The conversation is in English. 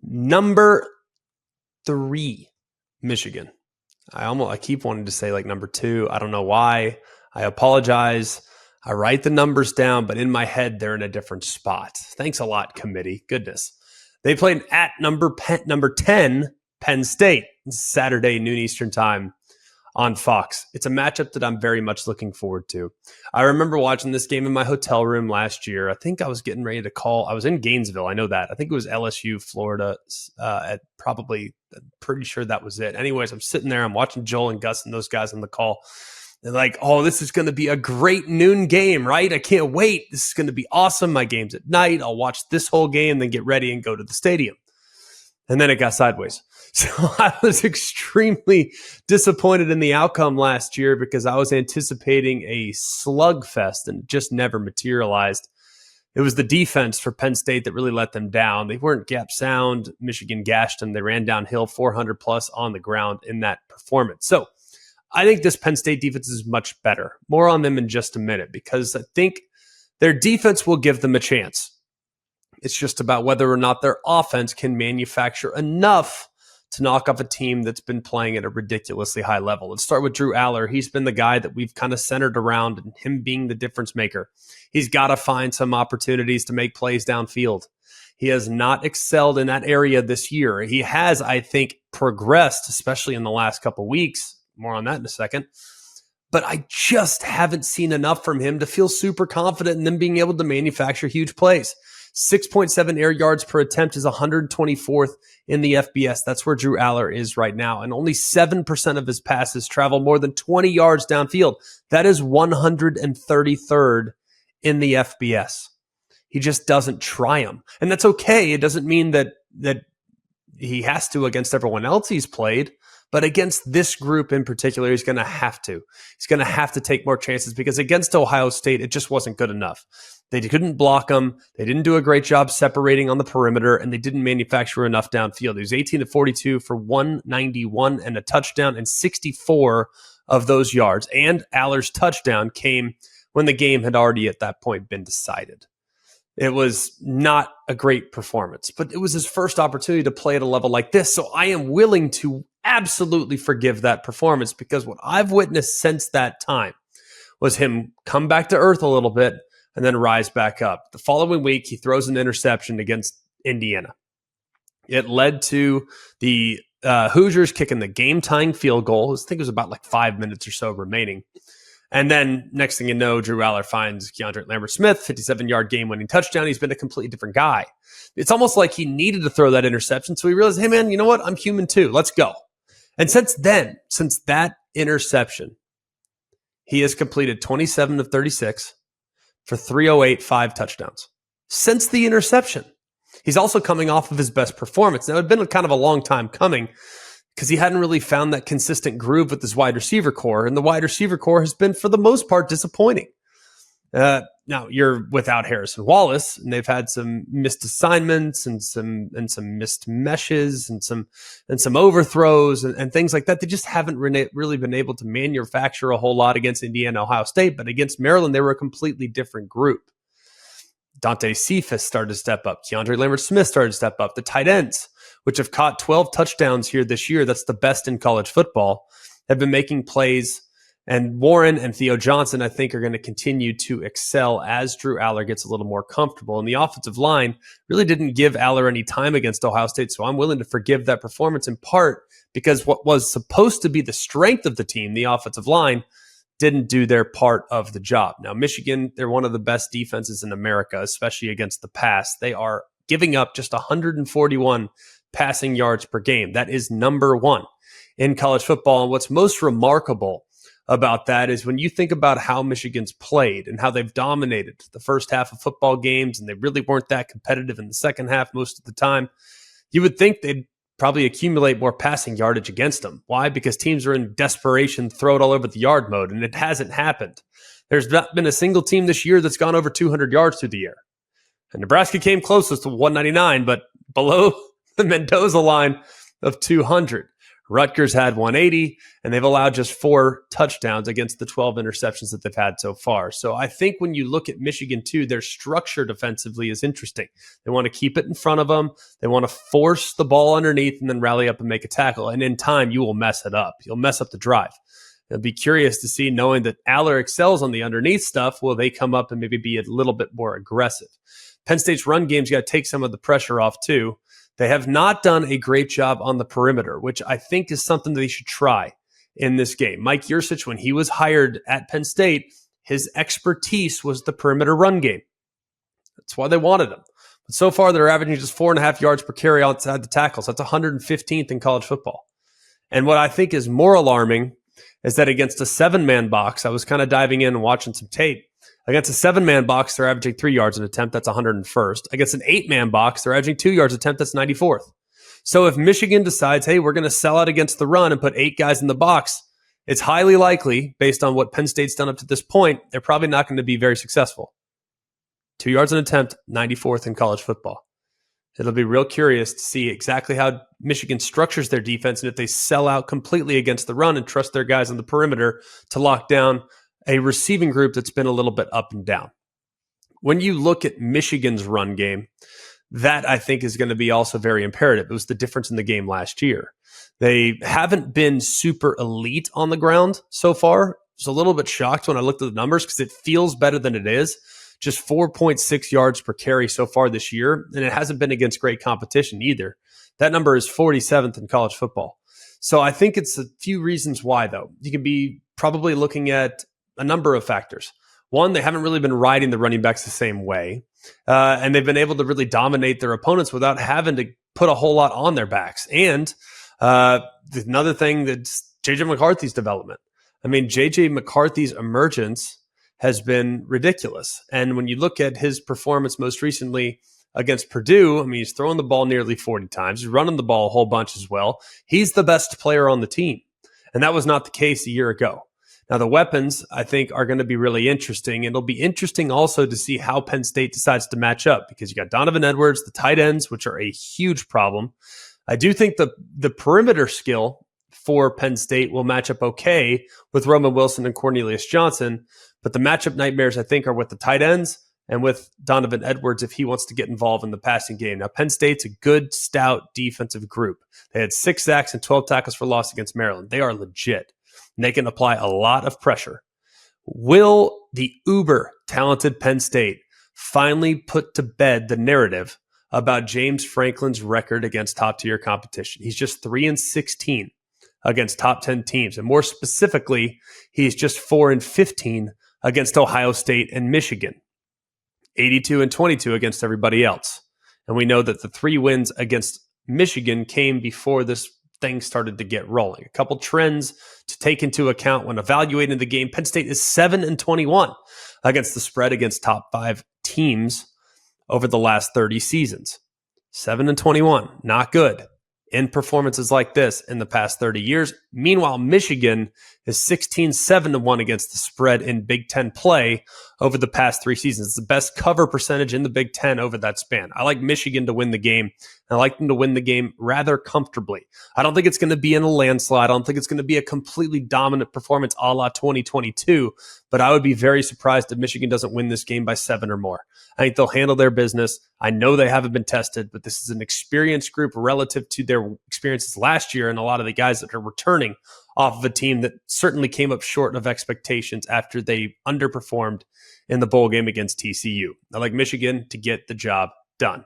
Number 3, Michigan. I keep wanting to say like number 2. I don't know why. I apologize. I write the numbers down, but in my head, they're in a different spot. Thanks a lot, committee. Goodness. They played at number 10, Penn State, Saturday, noon Eastern time on Fox. It's a matchup that I'm very much looking forward to. I remember watching this game in my hotel room last year. I think I was getting ready to call. I was in Gainesville. I know that. I think it was LSU, Florida. Pretty sure that was it. Anyways, I'm sitting there. I'm watching Joel and Gus and those guys on the call. They're like, oh, this is going to be a great noon game, right? I can't wait. This is going to be awesome. My game's at night. I'll watch this whole game, then get ready and go to the stadium. And then it got sideways. So I was extremely disappointed in the outcome last year because I was anticipating a slugfest and it just never materialized. It was the defense for Penn State that really let them down. They weren't gap sound. Michigan gashed them. They ran downhill 400 plus on the ground in that performance. So I think this Penn State defense is much better. More on them in just a minute because I think their defense will give them a chance. It's just about whether or not their offense can manufacture enough to knock off a team that's been playing at a ridiculously high level. Let's start with Drew Aller. He's been the guy that we've kind of centered around and him being the difference maker. He's got to find some opportunities to make plays downfield. He has not excelled in that area this year. He has, I think, progressed, especially in the last couple of weeks. More on that in a second. But I just haven't seen enough from him to feel super confident in them being able to manufacture huge plays. 6.7 air yards per attempt is 124th in the FBS. That's where Drew Aller is right now. And only 7% of his passes travel more than 20 yards downfield. That is 133rd in the FBS. He just doesn't try them. And that's okay. It doesn't mean that he has to against everyone else he's played. But against this group in particular, he's going to have to. He's going to have to take more chances because against Ohio State, it just wasn't good enough. They couldn't block him. They didn't do a great job separating on the perimeter, and they didn't manufacture enough downfield. He was 18 to 42 for 191 and a touchdown, and 64 of those yards. And Aller's touchdown came when the game had already at that point been decided. It was not a great performance, but it was his first opportunity to play at a level like this. So I am willing to absolutely forgive that performance because what I've witnessed since that time was him come back to earth a little bit and then rise back up. The following week, he throws an interception against Indiana. It led to the Hoosiers kicking the game-tying field goal. I think it was about like 5 minutes or so remaining. And then next thing you know, Drew Aller finds Keandre Lambert-Smith, 57-yard game-winning touchdown. He's been a completely different guy. It's almost like he needed to throw that interception. So he realized, hey, man, you know what? I'm human too. Let's go. And since that interception, he has completed 27 of 36 for 308, 5 touchdowns. Since the interception. He's also coming off of his best performance. Now, it had been kind of a long time coming because he hadn't really found that consistent groove with his wide receiver core, and the wide receiver core has been, for the most part, disappointing. Now, you're without Harrison Wallace, and they've had some missed assignments and some missed meshes and some overthrows and things like that. They just haven't really been able to manufacture a whole lot against Indiana, Ohio State, but against Maryland, they were a completely different group. Dante Cephas started to step up. Keandre Lambert-Smith started to step up. The tight ends, which have caught 12 touchdowns here this year, that's the best in college football, have been making plays. And Warren and Theo Johnson, I think, are going to continue to excel as Drew Aller gets a little more comfortable. And the offensive line really didn't give Aller any time against Ohio State, so I'm willing to forgive that performance in part because what was supposed to be the strength of the team, the offensive line, didn't do their part of the job. Now, Michigan, they're one of the best defenses in America, especially against the pass. They are giving up just 141 passing yards per game. That is number one in college football. And what's most remarkable about that is when you think about how Michigan's played and how they've dominated the first half of football games, and they really weren't that competitive in the second half most of the time, you would think they'd probably accumulate more passing yardage against them. Why? Because teams are in desperation, throw it all over the yard mode, and it hasn't happened. There's not been a single team this year that's gone over 200 yards through the air. And Nebraska came closest to 199, but below the Mendoza line of 200. Rutgers had 180, and they've allowed just 4 touchdowns against the 12 interceptions that they've had so far. So I think when you look at Michigan, too, their structure defensively is interesting. They want to keep it in front of them. They want to force the ball underneath and then rally up and make a tackle. And in time, you will mess it up. You'll mess up the drive. I'd be curious to see, knowing that Aller excels on the underneath stuff, will they come up and maybe be a little bit more aggressive? Penn State's run game's got to take some of the pressure off, too. They have not done a great job on the perimeter, which I think is something that they should try in this game. Mike Yurcich, when he was hired at Penn State, his expertise was the perimeter run game. That's why they wanted him. But so far, they're averaging just 4.5 yards per carry outside the tackles. That's 115th in college football. And what I think is more alarming is that against a 7-man box, I was kind of diving in and watching some tape. Against a 7-man box, they're averaging 3 yards an attempt. That's 101st. Against an 8-man box, they're averaging 2 yards an attempt. That's 94th. So if Michigan decides, hey, we're going to sell out against the run and put 8 guys in the box, it's highly likely, based on what Penn State's done up to this point, they're probably not going to be very successful. 2 yards an attempt, 94th in college football. It'll be real curious to see exactly how Michigan structures their defense and if they sell out completely against the run and trust their guys on the perimeter to lock down a receiving group that's been a little bit up and down. When you look at Michigan's run game, that I think is going to be also very imperative. It was the difference in the game last year. They haven't been super elite on the ground so far. I was a little bit shocked when I looked at the numbers because it feels better than it is. Just 4.6 yards per carry so far this year, and it hasn't been against great competition either. That number is 47th in college football. So I think it's a few reasons why, though. You can be probably looking at a number of factors. One, they haven't really been riding the running backs the same way, and they've been able to really dominate their opponents without having to put a whole lot on their backs. And another thing that's J.J. McCarthy's development. I mean, J.J. McCarthy's emergence has been ridiculous. And when you look at his performance most recently against Purdue, I mean, he's throwing the ball nearly 40 times. He's running the ball a whole bunch as well. He's the best player on the team. And that was not the case a year ago. Now, the weapons, I think, are going to be really interesting. It'll be interesting also to see how Penn State decides to match up because you got Donovan Edwards, the tight ends, which are a huge problem. I do think the perimeter skill for Penn State will match up okay with Roman Wilson and Cornelius Johnson. But the matchup nightmares, I think, are with the tight ends and with Donovan Edwards if he wants to get involved in the passing game. Now, Penn State's a good, stout defensive group. They had 6 sacks and 12 tackles for loss against Maryland. They are legit. And they can apply a lot of pressure. Will the uber-talented Penn State finally put to bed the narrative about James Franklin's record against top-tier competition? He's just 3-16 against top 10 teams. And more specifically, he's just 4-15 against Ohio State and Michigan. 82-22 against everybody else. And we know that the 3 wins against Michigan came before this thing started to get rolling. A couple trends to take into account when evaluating the game. Penn State is 7-21 against the spread against top 5 teams over the last 30 seasons. 7-21, not good in performances like this in the past 30 years. Meanwhile, Michigan is 16-7-1 against the spread in Big Ten play over the past 3 seasons. It's the best cover percentage in the Big Ten over that span. I like Michigan to win the game. I like them to win the game rather comfortably. I don't think it's going to be in a landslide. I don't think it's going to be a completely dominant performance a la 2022, but I would be very surprised if Michigan doesn't win this game by 7 or more. I think they'll handle their business. I know they haven't been tested, but this is an experienced group relative to their experiences last year and a lot of the guys that are returning off of a team that certainly came up short of expectations after they underperformed in the bowl game against TCU. I like Michigan to get the job done.